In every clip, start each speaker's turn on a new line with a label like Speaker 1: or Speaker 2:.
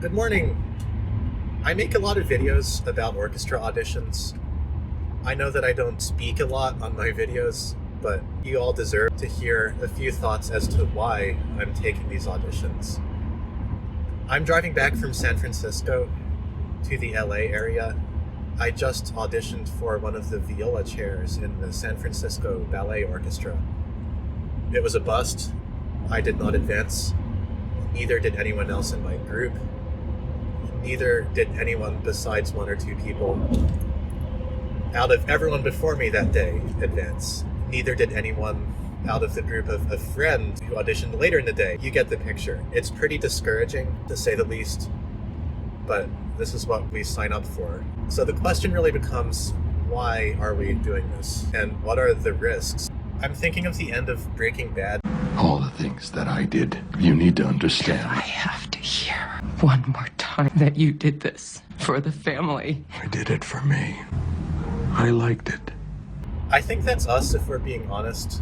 Speaker 1: Good morning. I make a lot of videos about orchestra auditions. I know that I don't speak a lot on my videos, but you all deserve to hear a few thoughts as to why I'm taking these auditions. I'm driving back from San Francisco to the LA area. I just auditioned for one of the viola chairs in the San Francisco Ballet Orchestra. It was a bust. I did not advance. Neither did anyone else in my group. Neither did anyone besides one or two people out of everyone before me that day advance. Neither did anyone out of the group of a friend who auditioned later in the day. You get the picture. It's pretty discouraging, to say the least, but this is what we sign up for. So the question really becomes, why are we doing this? And what are the risks? I'm thinking of the end of Breaking Bad.
Speaker 2: All the things that I did, you need to understand.
Speaker 3: I have to hear one more time that you did this for the family.
Speaker 2: I did it for me. I liked it.
Speaker 1: I think that's us, if we're being honest.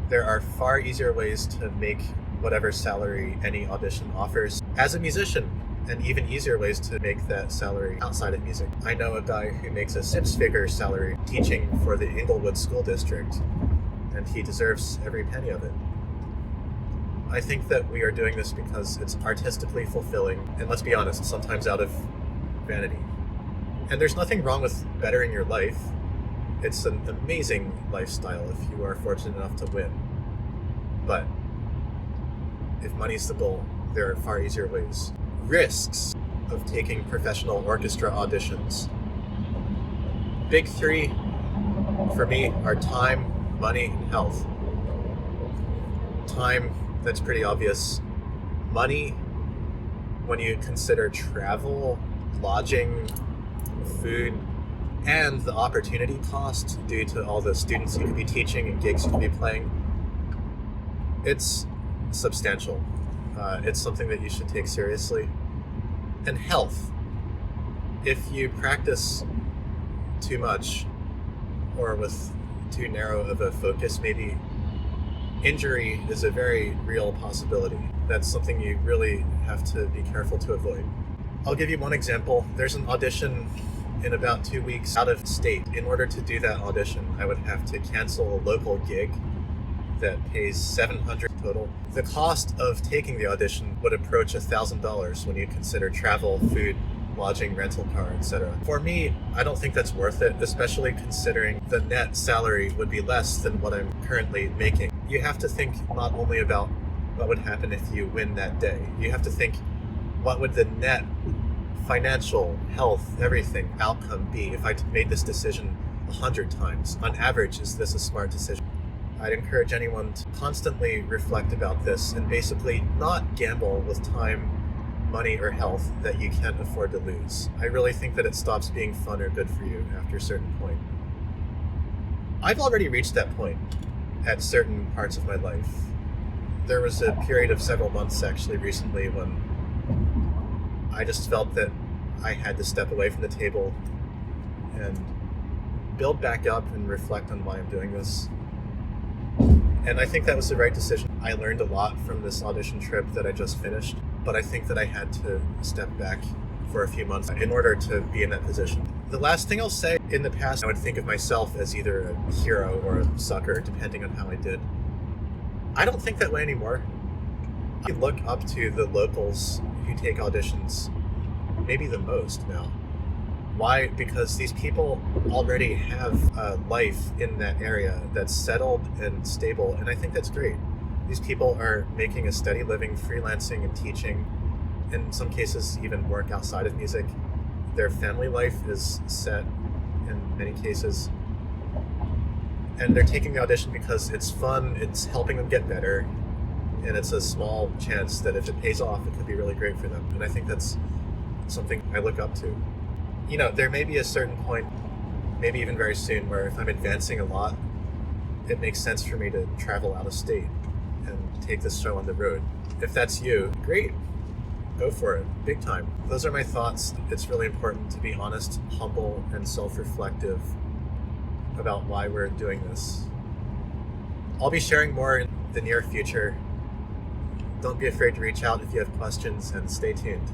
Speaker 1: There are far easier ways to make whatever salary any audition offers as a musician, and even easier ways to make that salary outside of music. I know a guy who makes a six-figure salary teaching for the Inglewood School District, and he deserves every penny of it. I think that we are doing this because it's artistically fulfilling, and let's be honest, sometimes out of vanity. And there's nothing wrong with bettering your life. It's an amazing lifestyle if you are fortunate enough to win. But if money's the goal, there are far easier ways. Risks of taking professional orchestra auditions. Big three for me are time, money, and health. Time, that's pretty obvious. Money, when you consider travel, lodging, food, and the opportunity cost due to all the students you could be teaching and gigs you could be playing, it's substantial. It's something that you should take seriously. And health. If you practice too much or with too narrow of a focus, maybe injury is a very real possibility. That's something you really have to be careful to avoid. I'll give you one example. There's an audition in about 2 weeks out of state. In order to do that audition, I would have to cancel a local gig that pays $700 total. The cost of taking the audition would approach $1,000 when you consider travel, food, lodging, rental car, etc. For me, I don't think that's worth it, especially considering the net salary would be less than what I'm currently making. You have to think not only about what would happen if you win that day. You have to think, what would the net financial, health, everything outcome be if I made this decision 100 times? On average, is this a smart decision? I'd encourage anyone to constantly reflect about this and basically not gamble with time, money, or health that you can't afford to lose. I really think that it stops being fun or good for you after a certain point. I've already reached that point at certain parts of my life. There was a period of several months actually recently when I just felt that I had to step away from the table and build back up and reflect on why I'm doing this. And I think that was the right decision. I learned a lot from this audition trip that I just finished, but I think that I had to step back for a few months in order to be in that position. The last thing I'll say, in the past, I would think of myself as either a hero or a sucker, depending on how I did. I don't think that way anymore. I look up to the locals who take auditions, maybe the most now. Why? Because these people already have a life in that area that's settled and stable, and I think that's great. These people are making a steady living, freelancing and teaching, in some cases even work outside of music. Their family life is set in many cases, and they're taking the audition because it's fun, it's helping them get better, and it's a small chance that if it pays off, it could be really great for them. And I think that's something I look up to. You know, there may be a certain point, maybe even very soon, where if I'm advancing a lot, it makes sense for me to travel out of state and take this show on the road. If that's you, great. Go for it, big time. Those are my thoughts. It's really important to be honest, humble, and self-reflective about why we're doing this. I'll be sharing more in the near future. Don't be afraid to reach out if you have questions, and stay tuned.